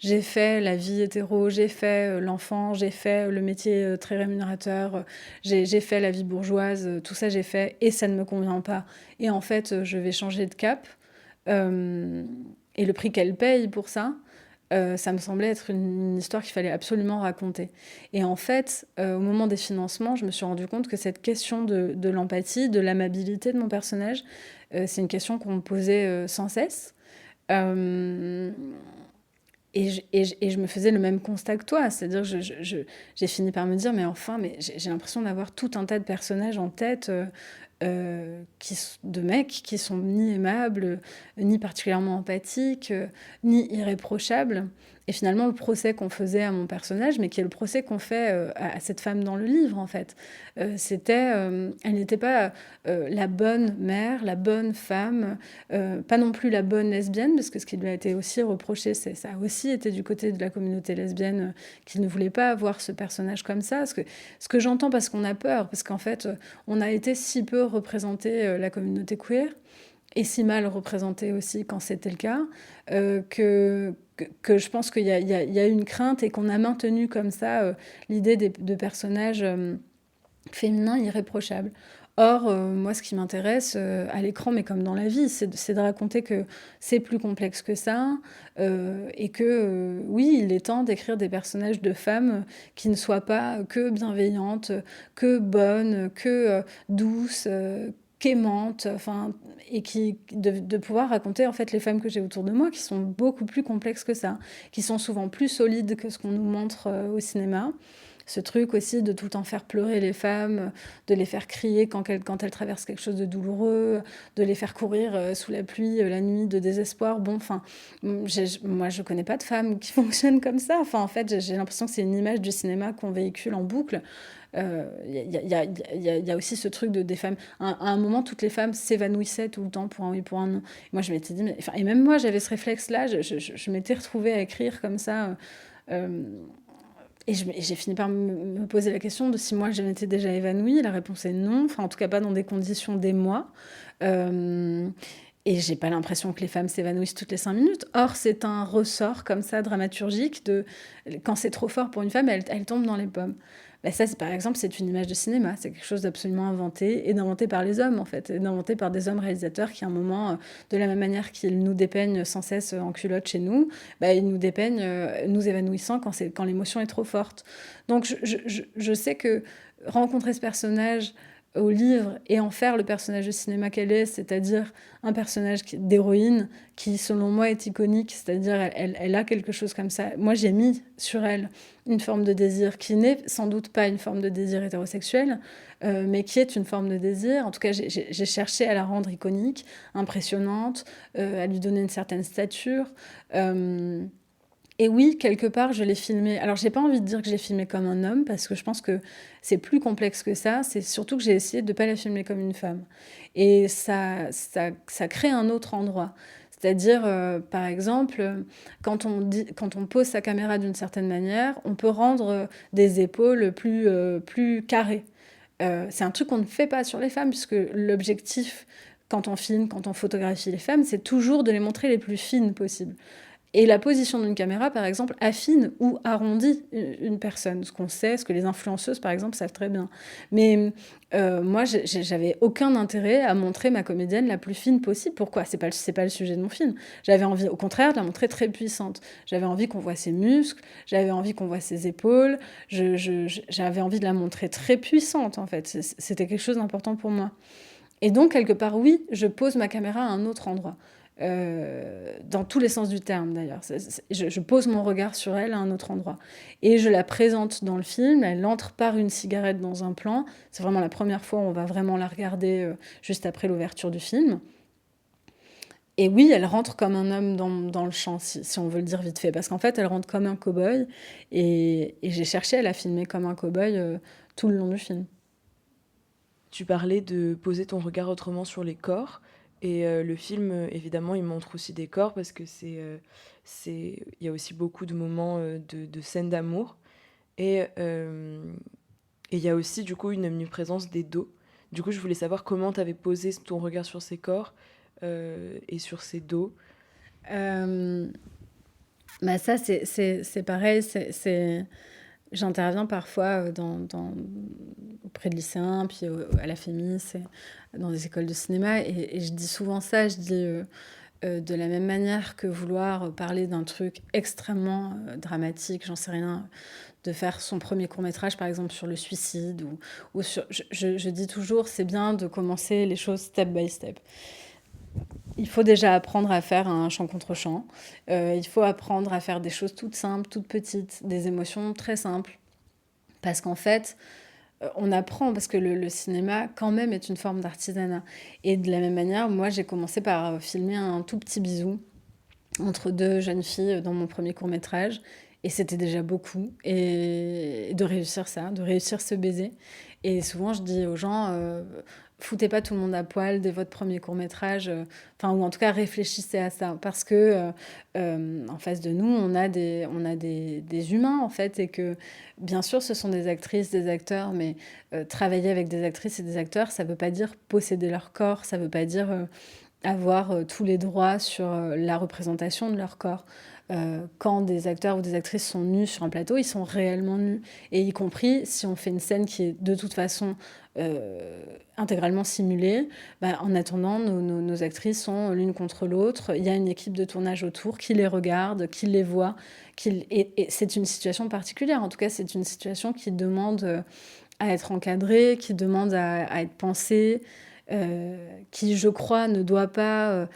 j'ai fait la vie hétéro, j'ai fait l'enfant, j'ai fait le métier très rémunérateur, j'ai fait la vie bourgeoise, tout ça j'ai fait, et ça ne me convient pas. Et en fait, je vais changer de cap. Et le prix qu'elle paye pour ça, ça me semblait être une histoire qu'il fallait absolument raconter. Et en fait, au moment des financements, je me suis rendu compte que cette question de l'empathie, de l'amabilité de mon personnage, c'est une question qu'on me posait sans cesse. Euh, je me faisais le même constat que toi, c'est-à-dire que j'ai fini par me dire, mais j'ai l'impression d'avoir tout un tas de personnages en tête, de mecs qui sont ni aimables, ni particulièrement empathiques, ni irréprochables. Et finalement, le procès qu'on faisait à mon personnage, mais qui est le procès qu'on fait à cette femme dans le livre, en fait, elle n'était pas la bonne mère, la bonne femme, pas non plus la bonne lesbienne, parce que ce qui lui a été aussi reproché, ça a aussi été du côté de la communauté lesbienne, qui ne voulait pas avoir ce personnage comme ça. Ce que j'entends, parce qu'on a peur, parce qu'en fait, on a été si peu représenté la communauté queer, et si mal représenté aussi quand c'était le cas, que je pense qu'il y a une crainte et qu'on a maintenu comme ça l'idée de personnages féminins irréprochables. Or, moi, ce qui m'intéresse à l'écran, mais comme dans la vie, c'est de raconter que c'est plus complexe que ça, et que, oui, il est temps d'écrire des personnages de femmes qui ne soient pas que bienveillantes, que bonnes, que douces, qu'aimantes, et de pouvoir raconter en fait les femmes que j'ai autour de moi, qui sont beaucoup plus complexes que ça, qui sont souvent plus solides que ce qu'on nous montre au cinéma. Ce truc aussi de tout le temps faire pleurer les femmes, de les faire crier quand elles traversent quelque chose de douloureux, de les faire courir sous la pluie la nuit de désespoir. Moi, je connais pas de femmes qui fonctionnent comme ça. En fait, j'ai l'impression que c'est une image du cinéma qu'on véhicule en boucle. Il y a aussi ce truc des femmes. À un moment, toutes les femmes s'évanouissaient tout le temps pour un oui, pour un non. Moi, je m'étais dit... et même moi, j'avais ce réflexe-là. Je m'étais retrouvée à écrire comme ça... Et j'ai fini par me poser la question de si moi je m'étais déjà évanouie. La réponse est non, en tout cas pas dans des conditions d'émoi. Et j'ai pas l'impression que les femmes s'évanouissent toutes les 5 minutes. Or, c'est un ressort comme ça dramaturgique quand c'est trop fort pour une femme, elle tombe dans les pommes. Ça, par exemple, c'est une image de cinéma. C'est quelque chose d'absolument inventé, et d'inventé par les hommes, en fait. Et d'inventé par des hommes réalisateurs qui, à un moment, de la même manière qu'ils nous dépeignent sans cesse en culotte chez nous, ils nous dépeignent nous évanouissant quand l'émotion est trop forte. Donc, je sais que rencontrer ce personnage au livre et en faire le personnage de cinéma qu'elle est, c'est-à-dire un personnage d'héroïne qui, selon moi, est iconique, c'est-à-dire elle a quelque chose comme ça. Moi, j'ai mis sur elle une forme de désir qui n'est sans doute pas une forme de désir hétérosexuel, mais qui est une forme de désir. En tout cas, j'ai cherché à la rendre iconique, impressionnante, à lui donner une certaine stature. Et oui, quelque part, je l'ai filmé. Alors, j'ai pas envie de dire que je l'ai filmé comme un homme, parce que je pense que c'est plus complexe que ça. C'est surtout que j'ai essayé de pas la filmer comme une femme. Et ça crée un autre endroit. C'est-à-dire, par exemple, quand on pose sa caméra d'une certaine manière, on peut rendre des épaules plus carrées. C'est un truc qu'on ne fait pas sur les femmes, puisque l'objectif, quand on filme, quand on photographie les femmes, c'est toujours de les montrer les plus fines possibles. Et la position d'une caméra, par exemple, affine ou arrondit une personne. Ce qu'on sait, ce que les influenceuses, par exemple, savent très bien. Mais moi, j'avais aucun intérêt à montrer ma comédienne la plus fine possible. Pourquoi ? C'est pas le sujet de mon film. J'avais envie, au contraire, de la montrer très puissante. J'avais envie qu'on voit ses muscles, j'avais envie qu'on voit ses épaules, j'avais envie de la montrer très puissante, en fait. C'était quelque chose d'important pour moi. Et donc, quelque part, oui, je pose ma caméra à un autre endroit. Dans tous les sens du terme d'ailleurs. Je pose mon regard sur elle à un autre endroit. Et je la présente dans le film, elle entre par une cigarette dans un plan. C'est vraiment la première fois où on va vraiment la regarder juste après l'ouverture du film. Et oui, elle rentre comme un homme dans le champ, si on veut le dire vite fait, parce qu'en fait, elle rentre comme un cow-boy, et j'ai cherché à la filmer comme un cow-boy tout le long du film. Tu parlais de poser ton regard autrement sur les corps. Et le film, évidemment, il montre aussi des corps parce que il y a aussi beaucoup de moments de scènes d'amour. Et il y a aussi, du coup, une omniprésence des dos. Du coup, je voulais savoir comment tu avais posé ton regard sur ces corps et sur ces dos. Ça, c'est pareil. J'interviens parfois auprès de lycéens, puis à la Fémis, dans des écoles de cinéma, et je dis souvent ça, je dis de la même manière que vouloir parler d'un truc extrêmement dramatique, j'en sais rien, de faire son premier court-métrage, par exemple, sur le suicide. Ou sur... je dis toujours, c'est bien de commencer les choses step by step. Il faut déjà apprendre à faire un chant contre chant. Il faut apprendre à faire des choses toutes simples, toutes petites, des émotions très simples. Parce qu'en fait, on apprend, parce que le cinéma, quand même, est une forme d'artisanat. Et de la même manière, moi, j'ai commencé par filmer un tout petit bisou entre deux jeunes filles dans mon premier court-métrage. Et c'était déjà beaucoup. Et de réussir ça, de réussir ce baiser. Et souvent, je dis aux gens... foutez pas tout le monde à poil dès votre premier court-métrage, ou en tout cas réfléchissez à ça, parce que en face de nous, on a des humains, en fait, et que, bien sûr, ce sont des actrices, des acteurs, mais travailler avec des actrices et des acteurs, ça veut pas dire posséder leur corps, ça veut pas dire avoir tous les droits sur la représentation de leur corps. Quand des acteurs ou des actrices sont nus sur un plateau, ils sont réellement nus. Et y compris si on fait une scène qui est de toute façon intégralement simulée, en attendant, nos actrices sont l'une contre l'autre. Il y a une équipe de tournage autour qui les regarde, qui les voit. Et c'est une situation particulière. En tout cas, c'est une situation qui demande à être encadrée, qui demande à être pensée, qui, je crois, ne doit pas...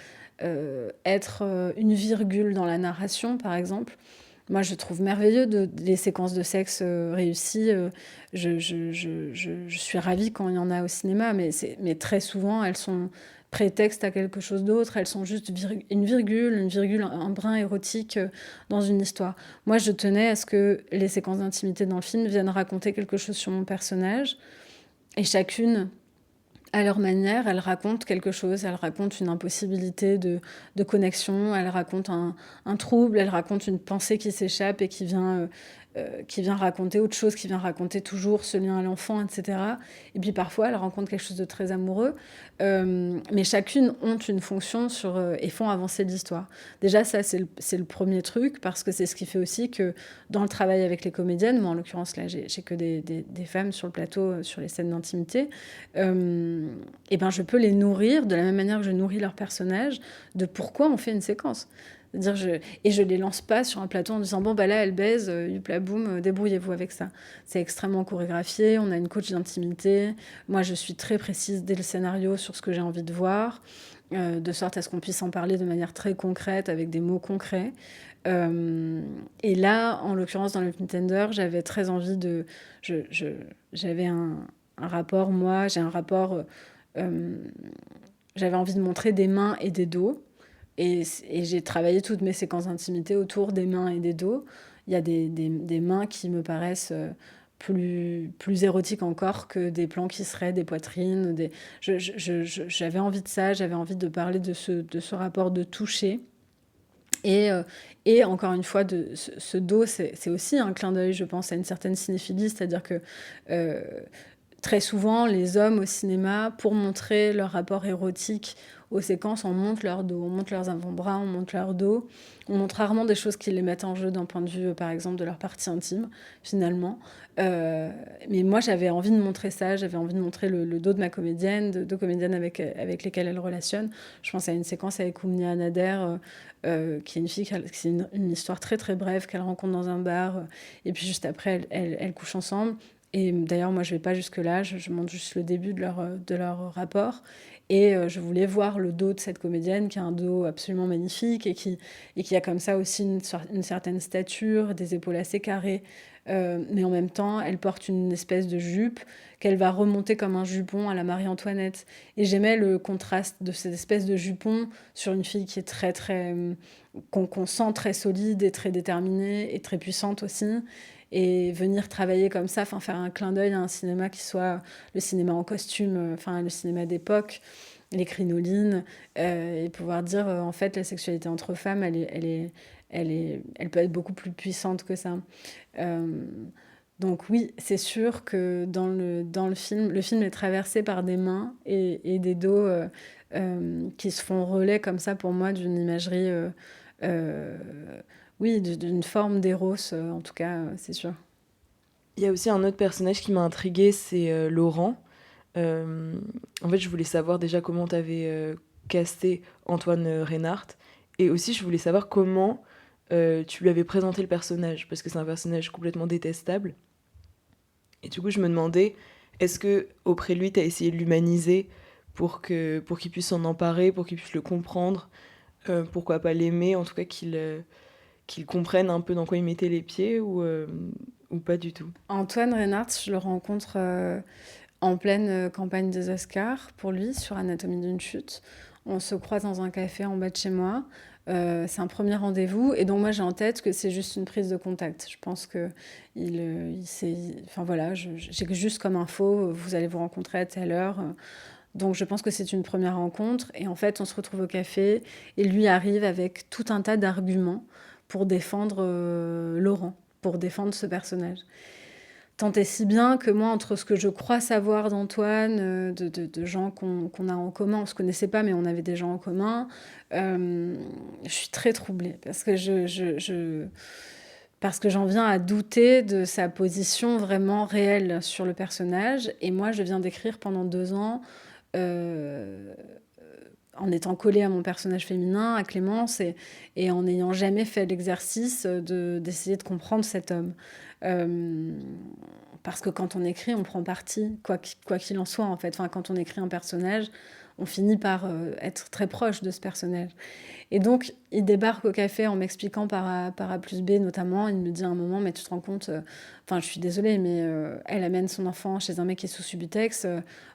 être une virgule dans la narration, par exemple. Moi, je trouve merveilleux les séquences de sexe réussies. Je suis ravie quand il y en a au cinéma, mais très souvent, elles sont prétexte à quelque chose d'autre. Elles sont juste une virgule, un brin érotique dans une histoire. Moi, je tenais à ce que les séquences d'intimité dans le film viennent raconter quelque chose sur mon personnage. Et chacune... à leur manière, elles racontent quelque chose, elles racontent une impossibilité de connexion, elles racontent un trouble, elles racontent une pensée qui s'échappe et qui vient raconter autre chose, qui vient raconter toujours ce lien à l'enfant, etc. Et puis parfois, elles rencontrent quelque chose de très amoureux, mais chacune ont une fonction et font avancer l'histoire. Déjà, ça, c'est le premier truc, parce que c'est ce qui fait aussi que dans le travail avec les comédiennes, moi en l'occurrence, là, j'ai que des femmes sur le plateau, sur les scènes d'intimité, et ben, je peux les nourrir de la même manière que je nourris leur personnage de pourquoi on fait une séquence. C'est-à-dire et je les lance pas sur un plateau en disant bon bah là elle baise, yupla boum, débrouillez-vous avec ça. C'est extrêmement chorégraphié, on a une coach d'intimité. Moi je suis très précise dès le scénario sur ce que j'ai envie de voir, de sorte à ce qu'on puisse en parler de manière très concrète avec des mots concrets. Et là, en l'occurrence dans le Contender, j'avais très envie de, j'avais un rapport, moi j'ai un rapport, j'avais envie de montrer des mains et des dos. Et j'ai travaillé toutes mes séquences d'intimité autour des mains et des dos. Il y a des mains qui me paraissent plus érotiques encore que des plans qui seraient des poitrines. J'avais envie de ça, j'avais envie de parler de ce rapport de toucher. Et encore une fois, ce dos, c'est aussi un clin d'œil, je pense, à une certaine cinéphilie. C'est-à-dire que très souvent, les hommes au cinéma, pour montrer leur rapport érotique aux séquences, on monte leur dos, on monte leurs avant-bras, on monte leur dos. On montre rarement des choses qui les mettent en jeu d'un point de vue, par exemple, de leur partie intime, finalement. Mais moi, j'avais envie de montrer ça. J'avais envie de montrer le dos de ma comédienne, de comédiennes avec lesquelles elle relationne. Je pense à une séquence avec Oumnia Nader, qui est une fille, c'est une histoire très, très brève qu'elle rencontre dans un bar. Et puis, juste après, elles couchent ensemble. Et d'ailleurs, moi, je ne vais pas jusque-là. Je montre juste le début de leur rapport. Et je voulais voir le dos de cette comédienne, qui a un dos absolument magnifique et qui a comme ça aussi une certaine stature, des épaules assez carrées. Mais en même temps, elle porte une espèce de jupe qu'elle va remonter comme un jupon à la Marie-Antoinette. Et j'aimais le contraste de cette espèce de jupon sur une fille qui est très, très... qu'on sent très solide et très déterminée et très puissante aussi. Et venir travailler comme ça, faire un clin d'œil à un cinéma qui soit le cinéma en costume, le cinéma d'époque, les crinolines, et pouvoir dire, en fait, la sexualité entre femmes, elle peut être beaucoup plus puissante que ça. Donc oui, c'est sûr que dans le film est traversé par des mains et des dos qui se font relais comme ça, pour moi, d'une imagerie... oui, d'une forme d'éros, en tout cas, c'est sûr. Il y a aussi un autre personnage qui m'a intriguée, c'est Laurent. En fait, je voulais savoir déjà comment tu avais casté Antoine Reinhardt. Et aussi, je voulais savoir comment tu lui avais présenté le personnage, parce que c'est un personnage complètement détestable. Et du coup, je me demandais, est-ce que auprès de lui, tu as essayé de l'humaniser pour qu'il puisse s'en emparer, pour qu'il puisse le comprendre, pourquoi pas l'aimer, en tout cas qu'il comprenne un peu dans quoi il mettait les pieds, ou pas du tout? Antoine Reinhardt, je le rencontre en pleine campagne des Oscars pour lui, sur Anatomie d'une chute. On se croise dans un café en bas de chez moi. C'est un premier rendez-vous. Et donc, moi, j'ai en tête que c'est juste une prise de contact. Je pense que enfin, voilà, j'ai juste comme info, vous allez vous rencontrer à telle heure. Donc, je pense que c'est une première rencontre. Et en fait, on se retrouve au café. Et lui arrive avec tout un tas d'arguments pour défendre Laurent, pour défendre ce personnage. Tant et si bien que moi, entre ce que je crois savoir d'Antoine, de gens qu'on a en commun, on ne se connaissait pas, mais on avait des gens en commun, je suis très troublée parce que parce que j'en viens à douter de sa position vraiment réelle sur le personnage. Et moi, je viens d'écrire pendant 2 ans, en étant collée à mon personnage féminin, à Clémence, et en n'ayant jamais fait l'exercice d'essayer de comprendre cet homme. Parce que quand on écrit, on prend parti, quoi qu'il en soit, en fait. Enfin, quand on écrit un personnage, on finit par être très proche de ce personnage. Et donc, il débarque au café en m'expliquant par A plus B, notamment. Il me dit à un moment, mais tu te rends compte... Enfin, je suis désolée, mais elle amène son enfant chez un mec qui est sous Subutex.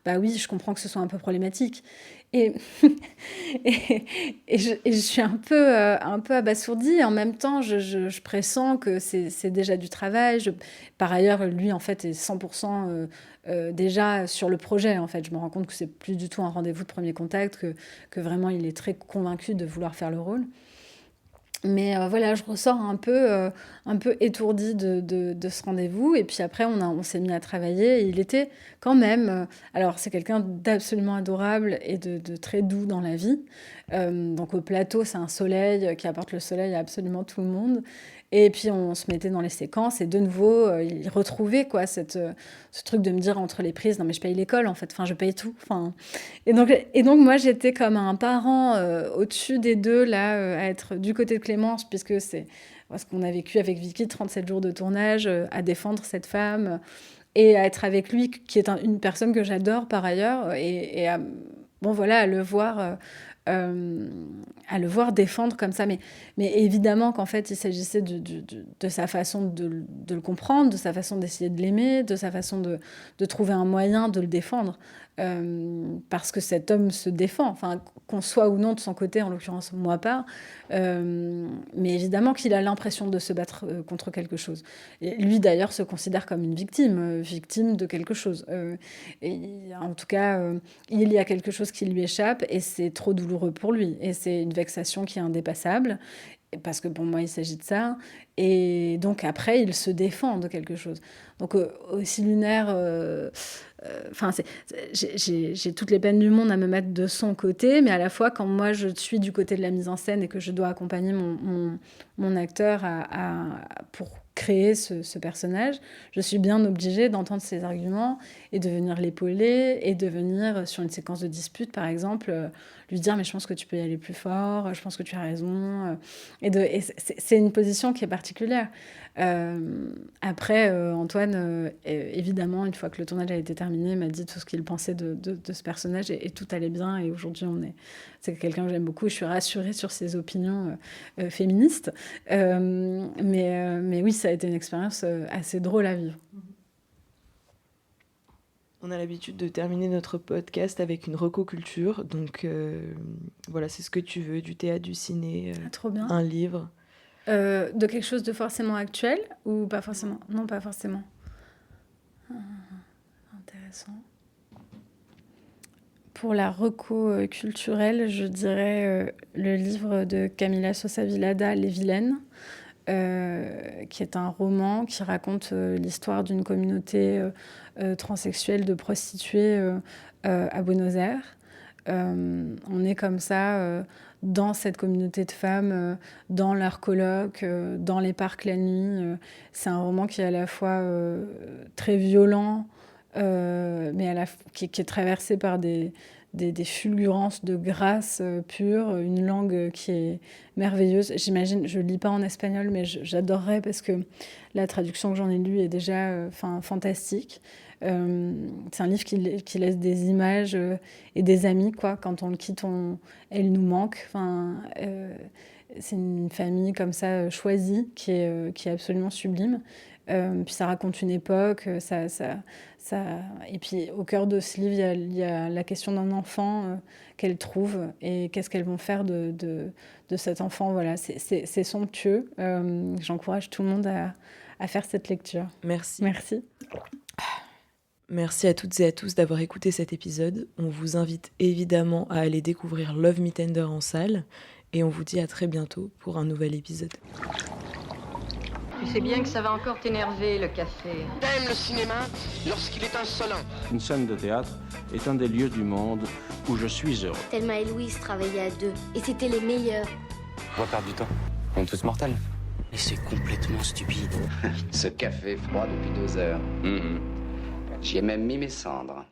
Bah oui, je comprends que ce soit un peu problématique. Et je suis un peu abasourdie. Et en même temps, je pressens que c'est déjà du travail. Par ailleurs, lui, en fait, est 100% déjà sur le projet. En fait, je me rends compte que c'est plus du tout un rendez-vous de premier contact, que vraiment, il est très convaincu de vouloir faire le rôle. Mais voilà, je ressors un peu étourdie de ce rendez-vous. Et puis après, on s'est mis à travailler. Et il était quand même... alors, c'est quelqu'un d'absolument adorable et de très doux dans la vie. Donc, au plateau, c'est un soleil qui apporte le soleil à absolument tout le monde. Et puis, on se mettait dans les séquences. Et de nouveau, il retrouvait quoi, ce truc de me dire entre les prises, non mais je paye l'école, en fait. Enfin, je paye tout. Enfin, et donc moi, j'étais comme un parent au-dessus des deux, là, à être du côté de Clémence, puisque c'est ce qu'on a vécu avec Vicky, 37 jours de tournage, à défendre cette femme, et à être avec lui, qui est une personne que j'adore par ailleurs, et à le voir... à le voir défendre comme ça. Mais évidemment qu'en fait, il s'agissait de sa façon de le comprendre, de sa façon d'essayer de l'aimer, de sa façon de trouver un moyen de le défendre. Parce que cet homme se défend, enfin, qu'on soit ou non de son côté, en l'occurrence moi pas, mais évidemment qu'il a l'impression de se battre contre quelque chose. Et lui d'ailleurs se considère comme une victime de quelque chose. Et en tout cas, il y a quelque chose qui lui échappe et c'est trop douloureux pour lui. Et c'est une vexation qui est indépassable. Parce que pour moi, il s'agit de ça. Et donc, après, il se défend de quelque chose. Donc, aussi lunaire... j'ai toutes les peines du monde à me mettre de son côté, mais à la fois, quand moi, je suis du côté de la mise en scène et que je dois accompagner mon acteur pour créer ce personnage, je suis bien obligée d'entendre ses arguments et de venir l'épauler et de venir, sur une séquence de dispute, par exemple, lui dire « mais je pense que tu peux y aller plus fort, je pense que tu as raison ». Et c'est une position qui est particulière. Après, Antoine, évidemment, une fois que le tournage a été terminé, m'a dit tout ce qu'il pensait de ce personnage et tout allait bien. Et aujourd'hui, c'est quelqu'un que j'aime beaucoup. Je suis rassurée sur ses opinions féministes. Mais oui, ça a été une expérience assez drôle à vivre. On a l'habitude de terminer notre podcast avec une recoculture. Donc voilà, c'est ce que tu veux, du théâtre, du ciné, trop bien. Un livre. De quelque chose de forcément actuel ou pas forcément? Non, pas forcément. Intéressant. Pour la reco culturelle, je dirais le livre de Camila Sosa Vilada, Les Vilaines, qui est un roman qui raconte l'histoire d'une communauté transsexuelle de prostituées à Buenos Aires. On est comme ça dans cette communauté de femmes, dans leurs colloques, dans les parcs la nuit. C'est un roman qui est à la fois très violent, mais qui est traversé par des des fulgurances de grâce pure, une langue qui est merveilleuse. J'imagine, je ne lis pas en espagnol, mais j'adorerais parce que la traduction que j'en ai lue est déjà fantastique. C'est un livre qui laisse des images et des amis, quoi. Quand on le quitte, elle nous manque. C'est une famille comme ça choisie qui est absolument sublime. Puis ça raconte une époque, et puis au cœur de ce livre, il y a la question d'un enfant qu'elles trouvent et qu'est-ce qu'elles vont faire de cet enfant. Voilà, c'est somptueux. J'encourage tout le monde à faire cette lecture. Merci. Merci. Merci à toutes et à tous d'avoir écouté cet épisode. On vous invite évidemment à aller découvrir Love Me Tender en salle et on vous dit à très bientôt pour un nouvel épisode. Tu sais bien que ça va encore t'énerver, le café. T'aimes le cinéma lorsqu'il est insolent. Une scène de théâtre est un des lieux du monde où je suis heureux. Thelma et Louise travaillaient à deux et c'était les meilleurs. On va perdre du temps. On est tous mortels. Mais c'est complètement stupide. Ce café froid depuis 2 heures. J'y ai même mis mes cendres.